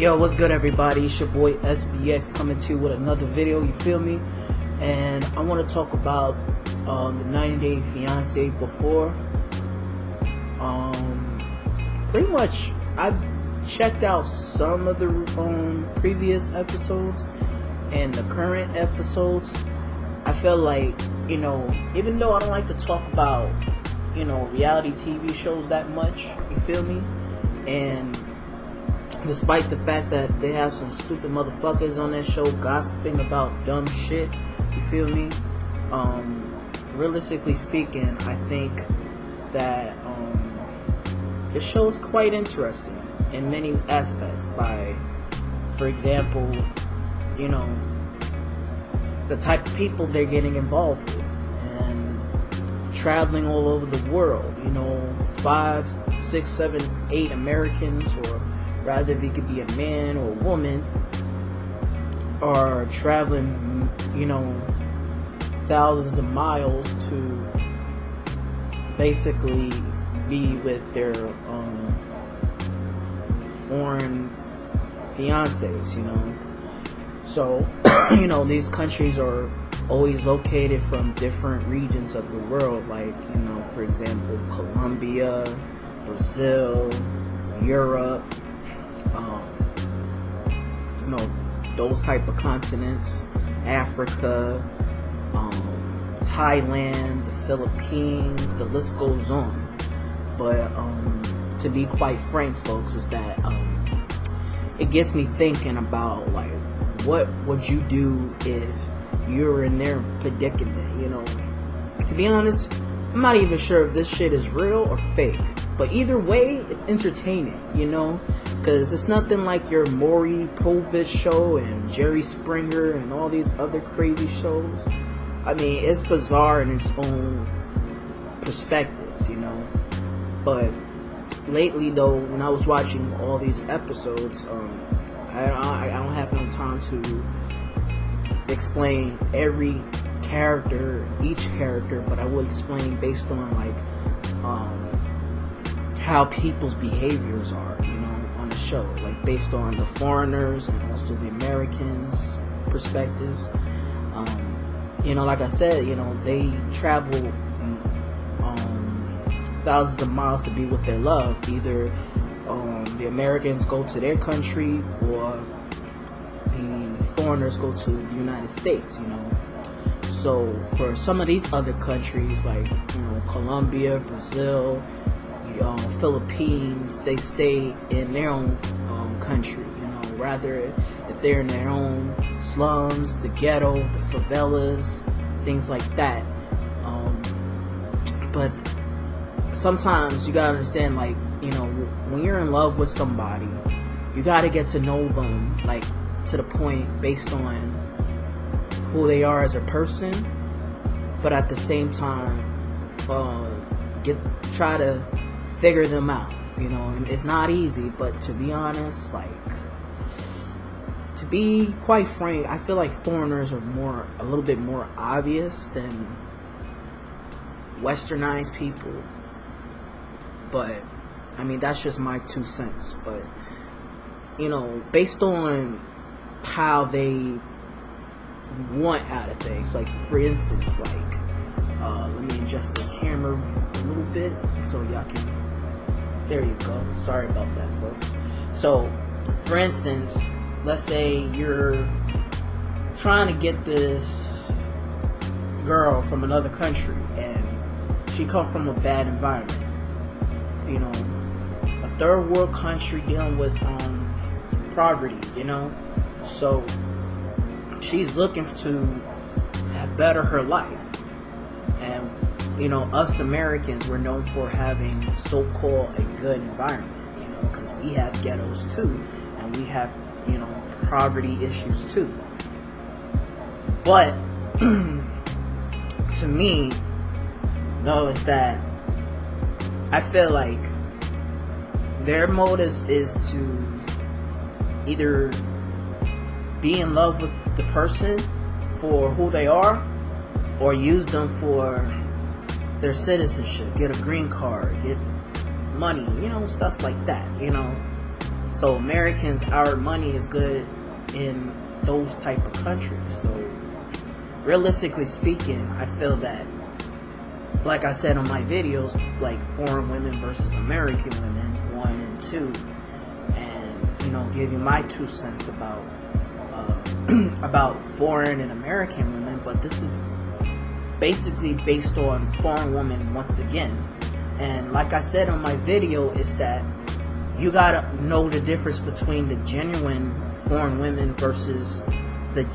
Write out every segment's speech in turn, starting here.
Yo, what's good, everybody? It's your boy SBX coming to you with another video, you feel me? And I want to talk about the 90-Day Fiance before. Pretty much, I've checked out some of the previous episodes and the current episodes. I feel like, even though I don't like to talk about, reality TV shows that much, you feel me? And despite the fact that they have some stupid motherfuckers on that show gossiping about dumb shit, you feel me? Realistically speaking, I think that the show is quite interesting in many aspects. For example, the type of people they're getting involved with and traveling all over the world. 5, 6, 7, 8 Americans, or rather they could be a man or a woman, are traveling, thousands of miles to basically be with their foreign fiancés, So, these countries are always located from different regions of the world, like, for example, Colombia, Brazil, Europe, those type of continents, Africa, Thailand, the Philippines, the list goes on. But to be quite frank, folks, is that it gets me thinking about, like, what would you do if you're in their predicament? To be honest, I'm not even sure if this shit is real or fake. But either way, it's entertaining, because it's nothing like your Maury Povich show and Jerry Springer and all these other crazy shows. I mean, it's bizarre in its own perspectives, But lately, though, when I was watching all these episodes, I don't have no time to explain every character, each character, but I will explain based on, like, how people's behaviors are, on the show, like based on the foreigners and also the Americans' perspectives. Like I said, they travel thousands of miles to be with their love. Either the Americans go to their country or the foreigners go to the United States, So for some of these other countries, like, Colombia, Brazil, Philippines, they stay in their own country, rather if they're in their own slums, the ghetto, the favelas, things like that. But sometimes you gotta understand, like, when you're in love with somebody, you gotta get to know them, like, to the point based on who they are as a person, but at the same time, try to figure them out, and it's not easy. But to be honest, like, to be quite frank, I feel like foreigners are a little bit more obvious than westernized people. But I mean, that's just my 2 cents. But based on how they want out of things, like, for instance, like, let me adjust this camera a little bit so y'all can. There you go. Sorry about that, folks. So, for instance, let's say you're trying to get this girl from another country and she comes from a bad environment. A third world country dealing with poverty, So she's looking to better her life. And us Americans, we're known for having so-called a good environment, because we have ghettos too, and we have, poverty issues too. But to me, though, is that I feel like their motive is to either be in love with the person for who they are, or use them for their citizenship, get a green card, get money, stuff like that, So Americans, our money is good in those type of countries. So realistically speaking, I feel that, like I said on my videos, like foreign women versus American women 1 and 2, and give you my 2 cents about about foreign and American women. But this is basically based on foreign women once again. And like I said on my video, is that you gotta know the difference between the genuine foreign women versus the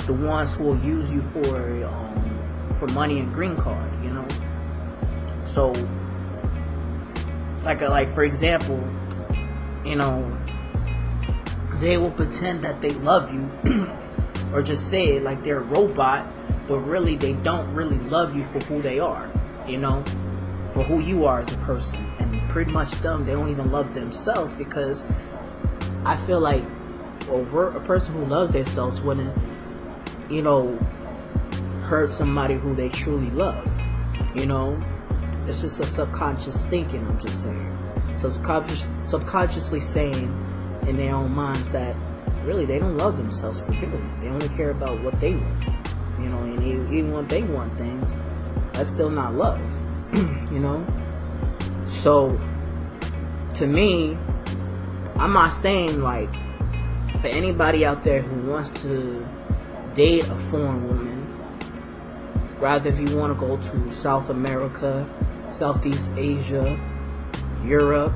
ones who will use you for money and green card. So like for example, they will pretend that they love you or just say it like they're a robot, but really they don't really love you for who they are, for who you are as a person. And pretty much they don't even love themselves, because I feel like a person who loves themselves wouldn't, hurt somebody who they truly love. It's just a subconscious thinking, I'm just saying. Subconsciously saying in their own minds that really they don't love themselves for doing it. They only care about what they want. And even when they want things, that's still not love. So to me, I'm not saying, like, for anybody out there who wants to date a foreign woman, rather if you want to go to South America, Southeast Asia, Europe,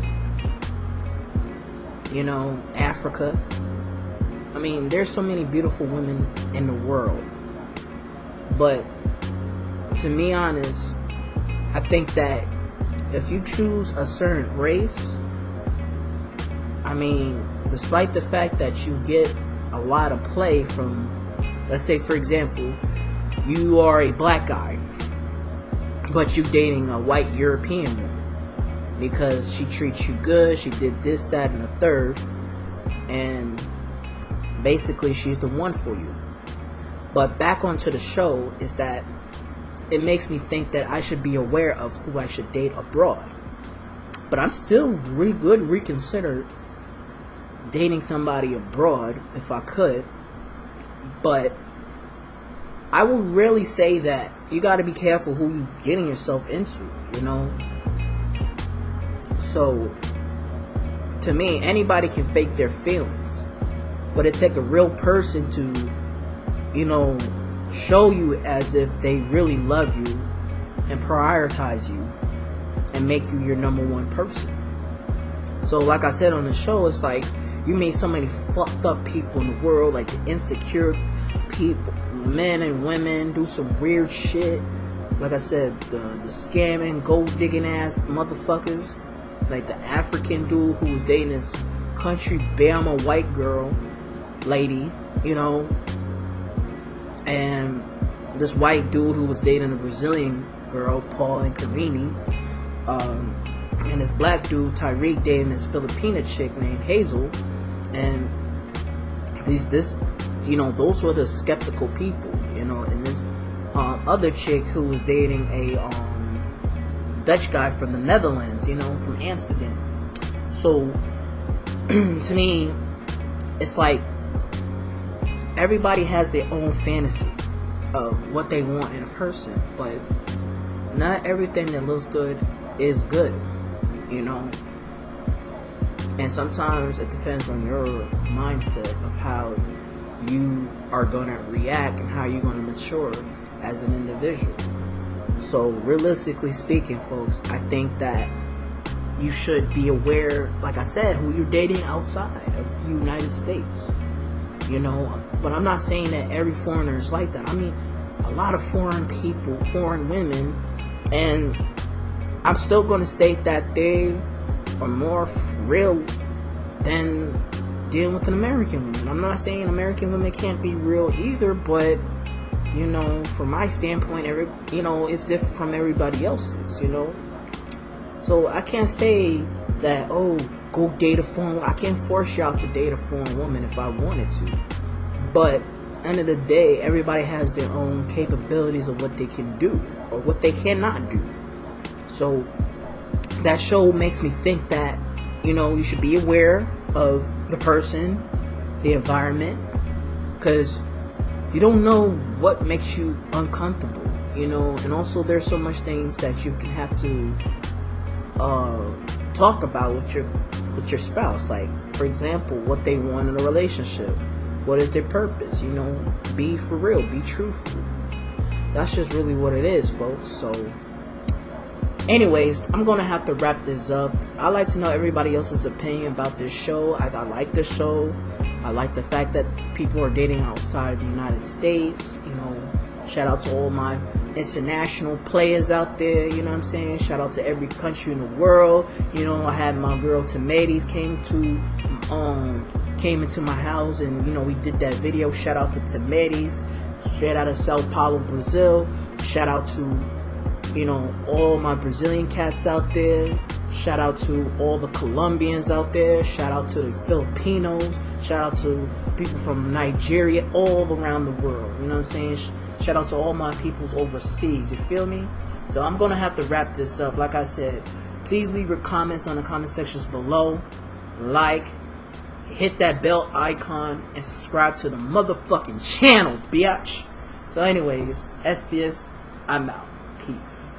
Africa. I mean, there's so many beautiful women in the world. But to be honest, I think that if you choose a certain race, I mean, despite the fact that you get a lot of play from, let's say for example, you are a black guy, but you dating a white European woman because she treats you good, she did this, that, and the third, and basically she's the one for you. But back onto the show is that it makes me think that I should be aware of who I should date abroad. But I'm still reconsider dating somebody abroad if I could. But I would really say that you got to be careful who you getting yourself into, So to me, anybody can fake their feelings, but it take a real person to, show you as if they really love you and prioritize you and make you your number one person. So like I said on the show, it's like you meet so many fucked up people in the world, like the insecure people, men and women do some weird shit. Like I said, the scamming, gold digging ass motherfuckers, like the African dude who was dating this country Bama white girl lady, and this white dude who was dating a Brazilian girl, Paul and Karini, and this black dude Tyreek dating this Filipina chick named Hazel. And those were the skeptical people, and this other chick who was dating a Dutch guy from the Netherlands, from Amsterdam. So to me, it's like everybody has their own fantasies of what they want in a person, but not everything that looks good is good, and sometimes it depends on your mindset of how you are going to react and how you're going to mature as an individual. So realistically speaking, folks, I think that you should be aware, like I said, who you're dating outside of the United States, but I'm not saying that every foreigner is like that. I mean, a lot of foreign people, foreign women, and I'm still going to state that they are more real than dealing with an American woman. I'm not saying American women can't be real either, but from my standpoint, it's different from everybody else's, So I can't say that, go date a foreign woman. I can't force y'all to date a foreign woman if I wanted to. But end of the day, everybody has their own capabilities of what they can do or what they cannot do. So that show makes me think that you should be aware of the person, the environment, because you don't know what makes you uncomfortable, and also there's so much things that you can have to talk about with your spouse, like, for example, what they want in a relationship, what is their purpose, be for real, be truthful. That's just really what it is, folks. So anyways, I'm gonna have to wrap this up. I like to know everybody else's opinion about this show. I like the show. I like the fact that people are dating outside the United States. Shout out to all my international players out there. You know what I'm saying? Shout out to every country in the world. I had my girl Tomatoes came into my house, and we did that video. Shout out to Tomatoes, straight out of Sao Paulo, Brazil. Shout out to all my Brazilian cats out there. Shout out to all the Colombians out there. Shout out to the Filipinos. Shout out to people from Nigeria, all around the world. You know what I'm saying? Shout out to all my peoples overseas. You feel me? So I'm going to have to wrap this up. Like I said, please leave your comments on the comment sections below. Like, hit that bell icon, and subscribe to the motherfucking channel, bitch. So anyways, SBS, I'm out. Peace.